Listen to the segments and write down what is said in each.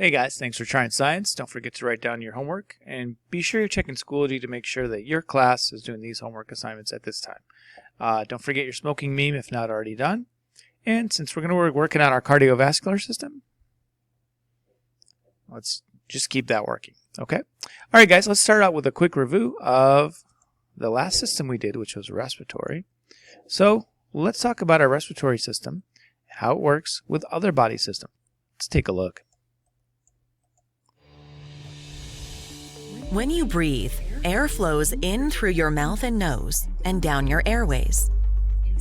Hey guys, thanks for trying science. Don't forget to write down your homework and be sure you're checking Schoology to make sure that your class is doing these homework assignments at this time. Don't forget your smoking meme if not already done. And since we're going to be working on our cardiovascular system, let's just keep that working, okay? All right guys, let's start out with a quick review of the last system we did, which was respiratory. So let's talk about our respiratory system, how it works with other body systems. Let's take a look. When you breathe, air flows in through your mouth and nose and down your airways.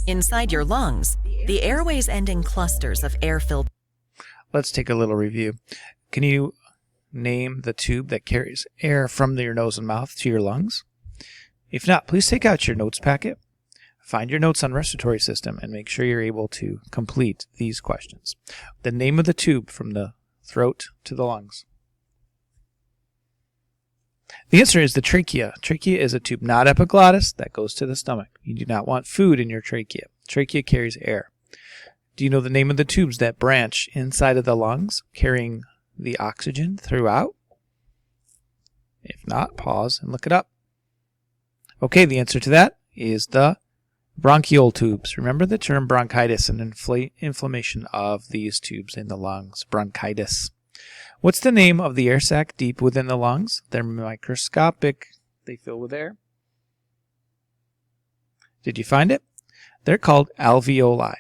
Inside your lungs, the airways end in clusters of air-filled. Let's take a little review. Can you name the tube that carries air from your nose and mouth to your lungs? If not, please take out your notes packet, find your notes on respiratory system, and make sure you're able to complete these questions. The name of the tube from the throat to the lungs. The answer is the trachea. Trachea is a tube, not epiglottis, that goes to the stomach. You do not want food in your trachea. Trachea carries air. Do you know the name of the tubes that branch inside of the lungs, carrying the oxygen throughout? If not, pause and look it up. Okay, the answer to that is the bronchial tubes. Remember the term bronchitis and inflammation of these tubes in the lungs. Bronchitis. What's the name of the air sac deep within the lungs? They're microscopic. They fill with air. Did you find it? They're called alveoli.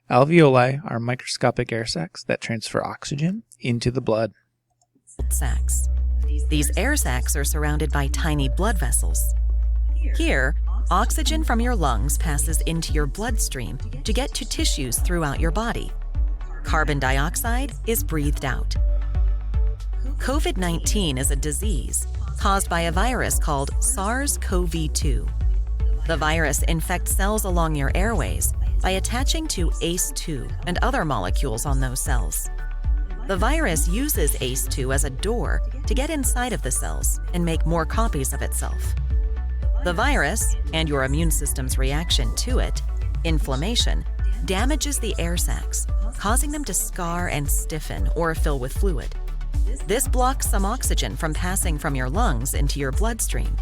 Alveoli are microscopic air sacs that transfer oxygen into the blood. Sacs. These air sacs are surrounded by tiny blood vessels. Here, oxygen from your lungs passes into your bloodstream to get to tissues throughout your body. Carbon dioxide is breathed out. COVID-19 is a disease caused by a virus called SARS-CoV-2. The virus infects cells along your airways by attaching to ACE2 and other molecules on those cells. The virus uses ACE2 as a door to get inside of the cells and make more copies of itself. The virus, and your immune system's reaction to it, inflammation, damages the air sacs, causing them to scar and stiffen or fill with fluid. This blocks some oxygen from passing from your lungs into your bloodstream.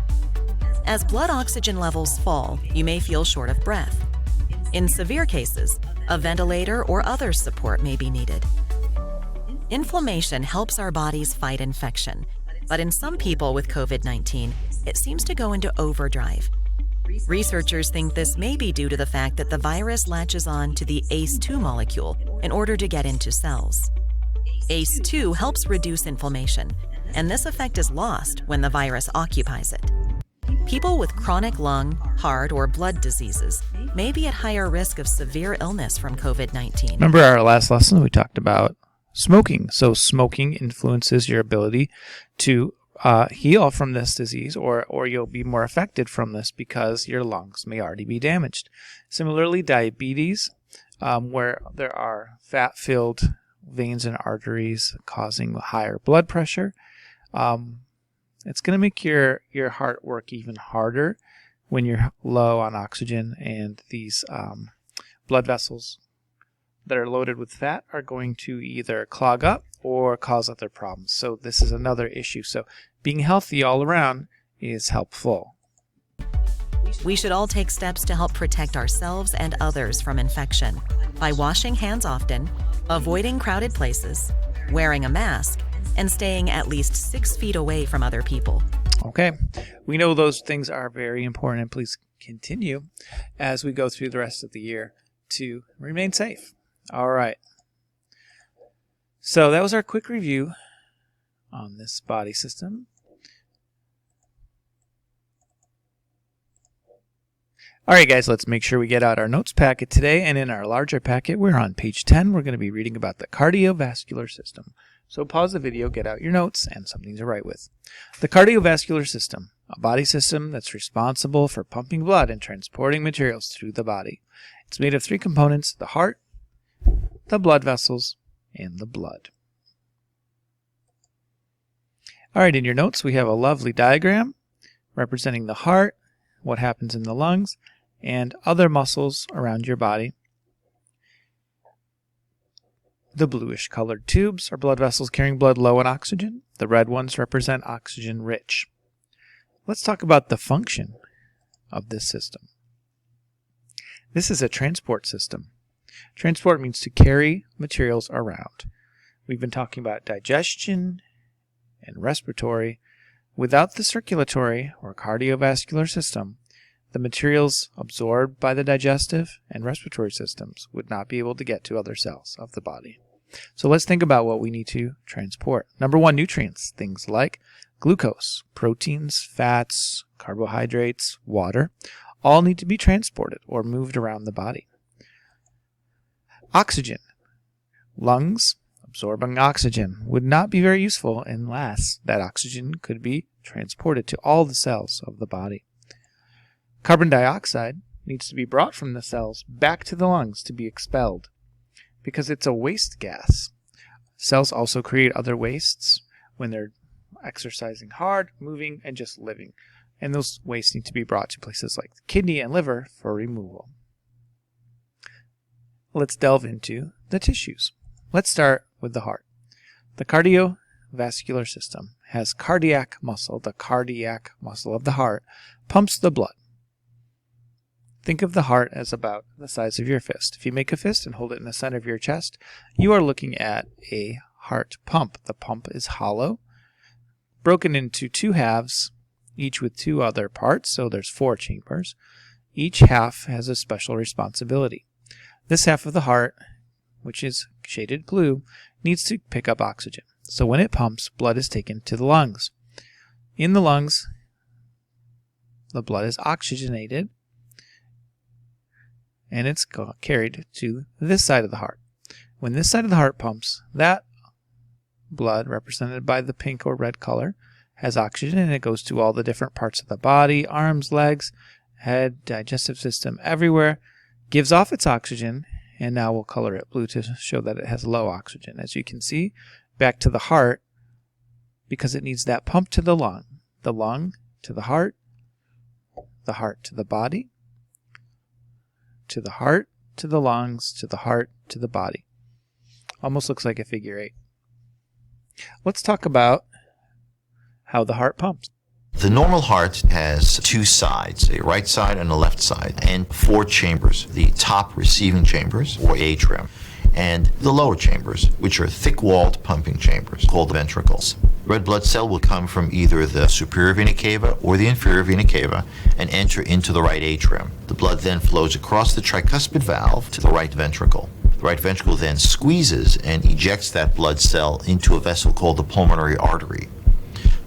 As blood oxygen levels fall, you may feel short of breath. In severe cases, a ventilator or other support may be needed. Inflammation helps our bodies fight infection, but in some people with COVID-19, it seems to go into overdrive. Researchers think this may be due to the fact that the virus latches on to the ACE2 molecule in order to get into cells. ACE2 helps reduce inflammation, and this effect is lost when the virus occupies it. People with chronic lung, heart, or blood diseases may be at higher risk of severe illness from COVID-19. Remember our last lesson we talked about smoking. So smoking influences your ability to heal from this disease, or you'll be more affected from this because your lungs may already be damaged. Similarly, diabetes, where there are fat-filled veins and arteries causing higher blood pressure, it's going to make your heart work even harder when you're low on oxygen, and these blood vessels that are loaded with fat are going to either clog up or cause other problems. So this is another issue. So being healthy all around is helpful. We should all take steps to help protect ourselves and others from infection by washing hands often, avoiding crowded places, wearing a mask, and staying at least 6 feet away from other people. Okay, we know those things are very important, and please continue as we go through the rest of the year to remain safe. All right. So that was our quick review on this body system. All right, guys, let's make sure we get out our notes packet today. And in our larger packet, we're on page 10. We're going to be reading about the cardiovascular system. So pause the video, get out your notes, and something to write with. The cardiovascular system, a body system that's responsible for pumping blood and transporting materials through the body. It's made of 3 components: the heart, the blood vessels, and the blood. All right, in your notes, we have a lovely diagram representing the heart, what happens in the lungs, and other muscles around your body. The bluish colored tubes are blood vessels carrying blood low in oxygen. The red ones represent oxygen rich. Let's talk about the function of this system. This is a transport system. Transport means to carry materials around. We've been talking about digestion and respiratory. Without the circulatory or cardiovascular system, the materials absorbed by the digestive and respiratory systems would not be able to get to other cells of the body. So let's think about what we need to transport. Number one, nutrients, things like glucose, proteins, fats, carbohydrates, water, all need to be transported or moved around the body. Oxygen, lungs absorbing oxygen would not be very useful unless that oxygen could be transported to all the cells of the body. Carbon dioxide needs to be brought from the cells back to the lungs to be expelled because it's a waste gas. Cells also create other wastes when they're exercising hard, moving, and just living. And those wastes need to be brought to places like the kidney and liver for removal. Let's delve into the tissues. Let's start with the heart. The cardiovascular system has cardiac muscle. The cardiac muscle of the heart pumps the blood. Think of the heart as about the size of your fist. If you make a fist and hold it in the center of your chest, you are looking at a heart pump. The pump is hollow, broken into two halves, each with two other parts, so there's 4 chambers. Each half has a special responsibility. This half of the heart, which is shaded blue, needs to pick up oxygen. So when it pumps, blood is taken to the lungs. In the lungs, the blood is oxygenated, and it's carried to this side of the heart. When this side of the heart pumps, that blood, represented by the pink or red color, has oxygen, and it goes to all the different parts of the body, arms, legs, head, digestive system, everywhere, gives off its oxygen, and now we'll color it blue to show that it has low oxygen. As you can see, back to the heart, because it needs that pump to the lung to the heart to the body, to the heart, to the lungs, to the heart, to the body. Almost looks like a figure 8. Let's talk about how the heart pumps. The normal heart has 2 sides, a right side and a left side, and 4 chambers. The top receiving chambers, or atrium, and the lower chambers, which are thick-walled pumping chambers, called the ventricles. Red blood cell will come from either the superior vena cava or the inferior vena cava and enter into the right atrium. The blood then flows across the tricuspid valve to the right ventricle. The right ventricle then squeezes and ejects that blood cell into a vessel called the pulmonary artery.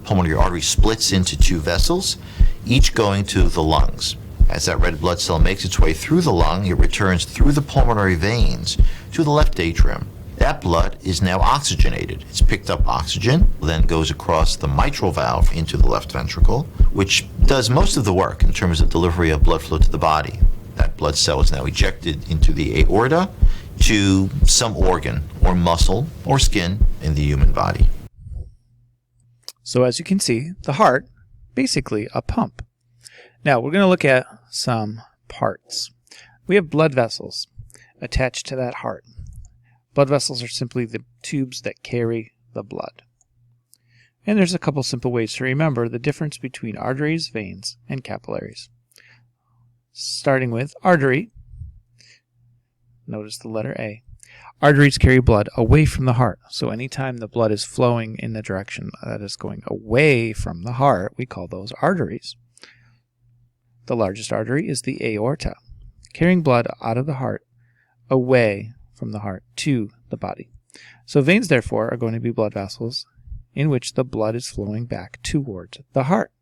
Pulmonary artery splits into 2 vessels, each going to the lungs. As that red blood cell makes its way through the lung, it returns through the pulmonary veins to the left atrium. That blood is now oxygenated. It's picked up oxygen, then goes across the mitral valve into the left ventricle, which does most of the work in terms of delivery of blood flow to the body. That blood cell is now ejected into the aorta to some organ or muscle or skin in the human body. So as you can see, the heart, basically a pump. Now we're going to look at some parts. We have blood vessels attached to that heart. Blood vessels are simply the tubes that carry the blood. And there's a couple simple ways to remember the difference between arteries, veins, and capillaries. Starting with artery, notice the letter A. Arteries carry blood away from the heart. So anytime the blood is flowing in the direction that is going away from the heart, we call those arteries. The largest artery is the aorta, carrying blood out of the heart, away from the heart to the body. So veins, therefore, are going to be blood vessels in which the blood is flowing back towards the heart.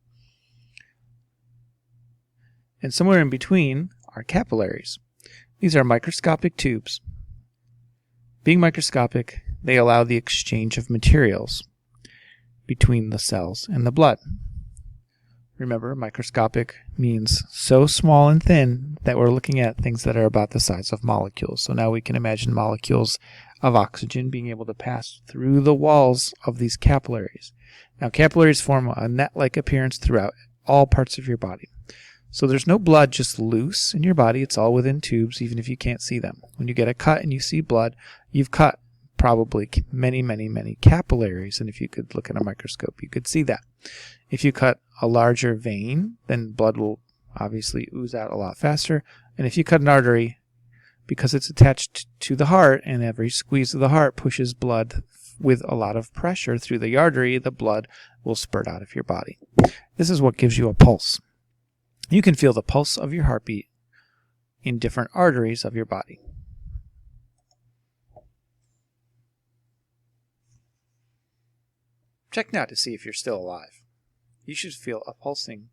And somewhere in between are capillaries. These are microscopic tubes. Being microscopic, they allow the exchange of materials between the cells and the blood. Remember, microscopic means so small and thin that we're looking at things that are about the size of molecules. So now we can imagine molecules of oxygen being able to pass through the walls of these capillaries. Now, capillaries form a net-like appearance throughout all parts of your body. So there's no blood just loose in your body. It's all within tubes, even if you can't see them. When you get a cut and you see blood, you've cut probably many, many, many capillaries. And if you could look at a microscope, you could see that. If you cut a larger vein, then blood will obviously ooze out a lot faster. And if you cut an artery, because it's attached to the heart and every squeeze of the heart pushes blood with a lot of pressure through the artery, the blood will spurt out of your body. This is what gives you a pulse. You can feel the pulse of your heartbeat in different arteries of your body. Check now to see if you're still alive. You should feel a pulsing.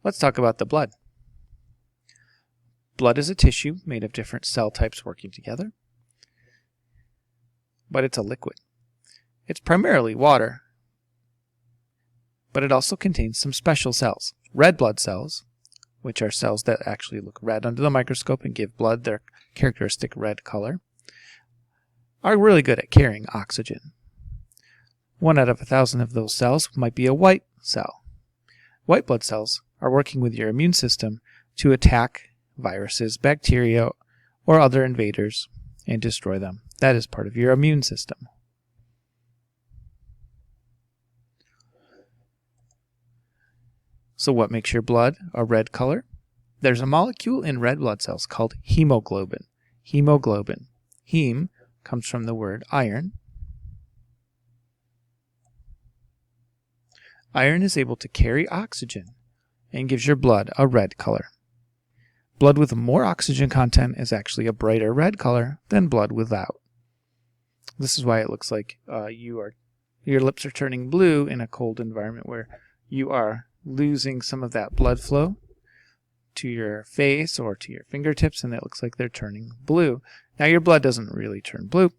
Let's talk about the blood. Blood is a tissue made of different cell types working together, but it's a liquid. It's primarily water, but it also contains some special cells. Red blood cells, which are cells that actually look red under the microscope and give blood their characteristic red color, are really good at carrying oxygen. 1 out of 1,000 of those cells might be a white cell. White blood cells are working with your immune system to attack viruses, bacteria, or other invaders and destroy them. That is part of your immune system. So what makes your blood a red color? There's a molecule in red blood cells called hemoglobin. Hemoglobin. Heme comes from the word iron. Iron is able to carry oxygen and gives your blood a red color. Blood with more oxygen content is actually a brighter red color than blood without. This is why it looks like your lips are turning blue in a cold environment where you are losing some of that blood flow to your face or to your fingertips, and it looks like they're turning blue. Now your blood doesn't really turn blue.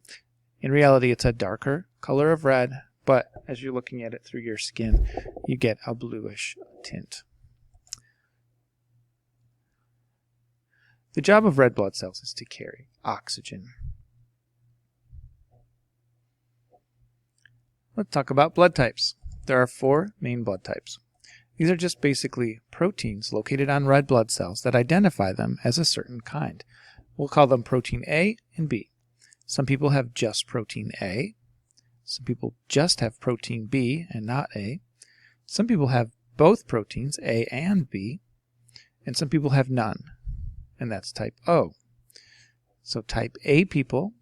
In reality, it's a darker color of red, but as you're looking at it through your skin, you get a bluish tint. The job of red blood cells is to carry oxygen. Let's talk about blood types. There are 4 main blood types. These are just basically proteins located on red blood cells that identify them as a certain kind. We'll call them protein A and B. Some people have just protein A. Some people just have protein B and not A. Some people have both proteins, A and B. And some people have none, and that's type O. So type A people,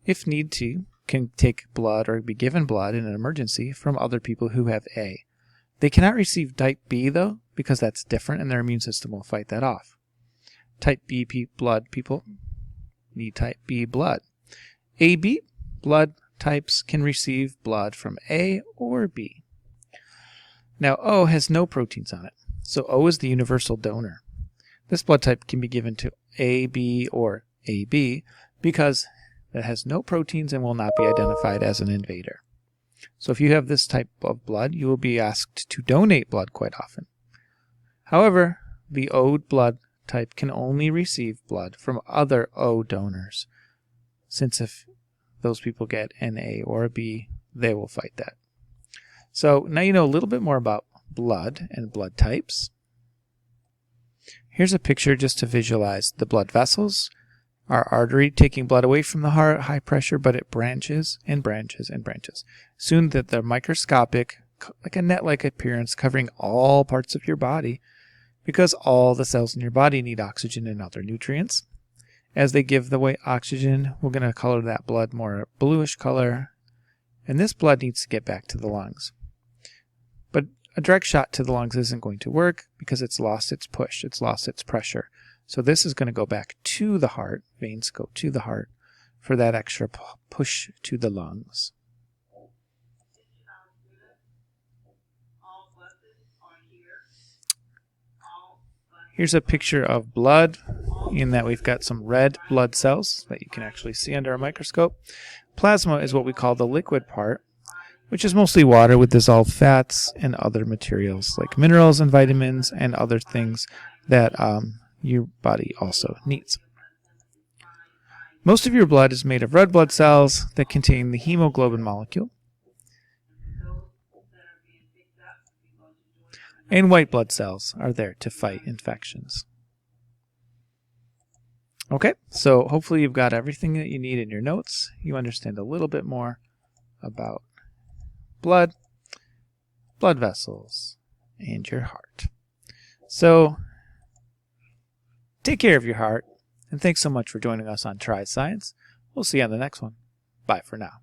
if need to, can take blood or be given blood in an emergency from other people who have A. They cannot receive type B, though, because that's different and their immune system will fight that off. Type B blood people need type B blood. AB blood types can receive blood from A or B. Now, O has no proteins on it, so O is the universal donor. This blood type can be given to AB or AB because it has no proteins and will not be identified as an invader. So if you have this type of blood, you will be asked to donate blood quite often. However, the O blood type can only receive blood from other O donors, since if those people get an A or a B, they will fight that. So now you know a little bit more about blood and blood types. Here's a picture just to visualize the blood vessels. Our artery taking blood away from the heart, high pressure, but it branches and branches and branches. Soon that they're microscopic, like a net-like appearance, covering all parts of your body, because all the cells in your body need oxygen and other nutrients. As they give the oxygen, we're going to color that blood more bluish color, and this blood needs to get back to the lungs. But a direct shot to the lungs isn't going to work because it's lost its push, it's lost its pressure. So this is going to go back to the heart, veins go to the heart, for that extra push to the lungs. Here's a picture of blood, in that we've got some red blood cells that you can actually see under a microscope. Plasma is what we call the liquid part, which is mostly water with dissolved fats and other materials like minerals and vitamins and other things that your body also needs. Most of your blood is made of red blood cells that contain the hemoglobin molecule, and white blood cells are there to fight infections. Okay, so hopefully you've got everything that you need in your notes. You understand a little bit more about blood vessels, and your heart. So take care of your heart, and thanks so much for joining us on Try Science. We'll see you on the next one. Bye for now.